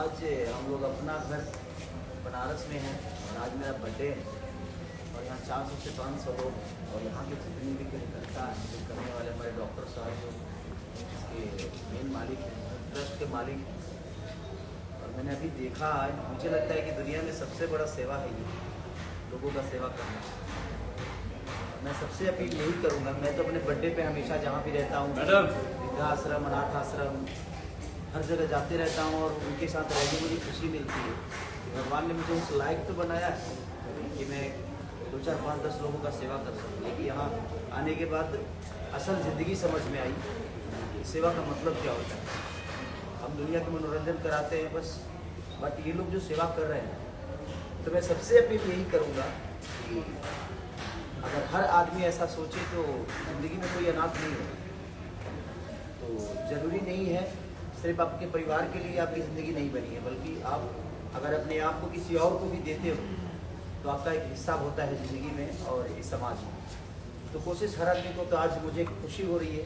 आज हम लोग अपना घर बनारस में हैं और आज मेरा बर्थडे है और यहाँ 400 से 500 लोग और यहाँ के जितनी भी कार्यकर्ता हैं जो करने वाले हमारे डॉक्टर साहब जो इसके मेन मालिक हैं, ट्रस्ट के मालिक हैं। और मैंने अभी देखा है, मुझे लगता है कि दुनिया में सबसे बड़ा सेवा है ये, लोगों का सेवा करना। मैं सबसे अपील यही करूँगा, मैं तो अपने बर्थडे पे हमेशा जहाँ भी रहता हूँ, वृद्धाश्रम, अनाथ आश्रम, हर जगह जाते रहता हूँ और उनके साथ रहने मुझे खुशी मिलती है। भगवान ने मुझे उस लायक तो बनाया है कि मैं 2, 4, 5, 10 लोगों का सेवा कर सकूँ। लेकिन यहाँ आने के बाद असल ज़िंदगी समझ में आई कि सेवा का मतलब क्या होता है। हम दुनिया के मनोरंजन कराते हैं बस, बट ये लोग जो सेवा कर रहे हैं, तो मैं सबसे अपील यही करूँगा कि अगर हर आदमी ऐसा सोचे तो ज़िंदगी में कोई अनाथ नहीं होगा। तो ज़रूरी नहीं है सिर्फ आपके परिवार के लिए आपकी ज़िंदगी नहीं बनी है, बल्कि आप अगर अपने आप को किसी और को भी देते हो तो आपका एक हिस्सा होता है ज़िंदगी में और इस समाज में। तो कोशिश हर आदमी को, तो आज मुझे खुशी हो रही है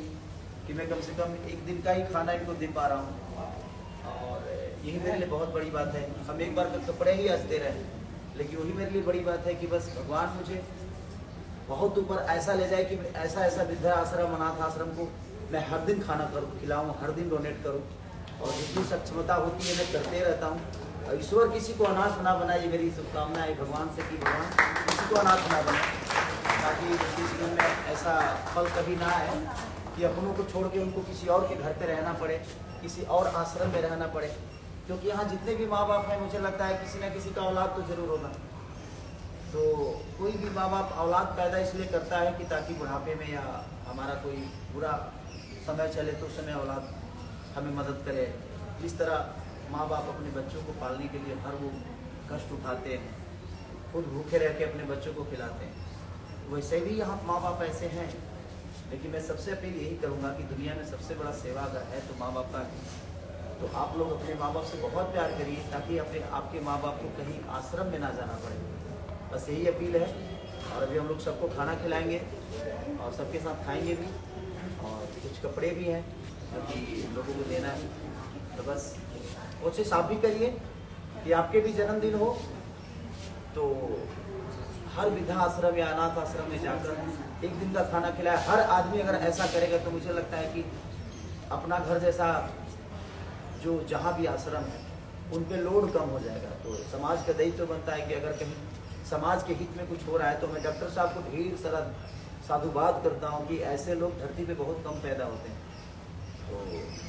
कि मैं कम से कम एक दिन का ही खाना इनको दे पा रहा हूँ और यही मेरे लिए बहुत बड़ी बात है। हम एक बार कपड़े ही आज दे रहे हैं, लेकिन वही मेरे लिए बड़ी बात है कि बस भगवान मुझे बहुत ऊपर ऐसा ले जाए कि ऐसा वृद्धाश्रम, अनाथ आश्रम को मैं हर दिन खाना खिलाऊँ, हर दिन डोनेट करूँ और जितनी सक्षमता होती है मैं करते रहता हूँ। और ईश्वर किसी को अनाथ ना बनाए, ये मेरी शुभकामना है भगवान से कि भगवान किसी को अनाथ ना बनाए, ताकि इस जीवन में ऐसा फल कभी ना आए कि अपनों को छोड़ के उनको किसी और के घर पे रहना पड़े, किसी और आश्रम में रहना पड़े। क्योंकि यहाँ जितने भी माँ बाप हैं, मुझे लगता है किसी न किसी का औलाद तो जरूर होगा। तो कोई भी माँ बाप औलाद पैदा इसलिए करता है कि ताकि बुढ़ापे में या हमारा कोई बुरा समय चले तो उस समय औलाद हमें मदद करे। जिस तरह माँ बाप अपने बच्चों को पालने के लिए हर वो कष्ट उठाते हैं, खुद भूखे रह के अपने बच्चों को खिलाते हैं, वैसे भी यहाँ माँ बाप ऐसे हैं। लेकिन मैं सबसे अपील यही करूँगा कि दुनिया में सबसे बड़ा सेवा अगर है तो माँ बाप का है। तो आप लोग अपने माँ बाप से बहुत प्यार करिए ताकि आपके माँ बाप को कहीं आश्रम में ना जाना पड़े। बस यही अपील है। और अभी हम लोग सबको खाना खिलाएंगे और सबके साथ खाएंगे भी, और कुछ कपड़े भी हैं जो कि लोगों को देना है। तो बस कोशिश आप भी करिए कि आपके भी जन्मदिन हो तो हर वृद्धाश्रम या अनाथ आश्रम में जाकर एक दिन का खाना खिलाए। हर आदमी अगर ऐसा करेगा तो मुझे लगता है कि अपना घर जैसा जो जहाँ भी आश्रम है उन पे लोड कम हो जाएगा। तो समाज का दायित्व तो बनता है कि अगर कहीं समाज के हित में कुछ हो रहा है तो मैं डॉक्टर साहब को ढेर सारा साधुवाद करता हूँ कि ऐसे लोग धरती पे बहुत कम पैदा होते हैं। तो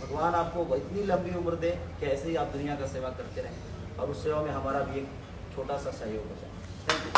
भगवान आपको इतनी लंबी उम्र दे कि ऐसे ही आप दुनिया का सेवा करते रहें और उस सेवा में हमारा भी एक छोटा सा सहयोग हो जाए। Thank you.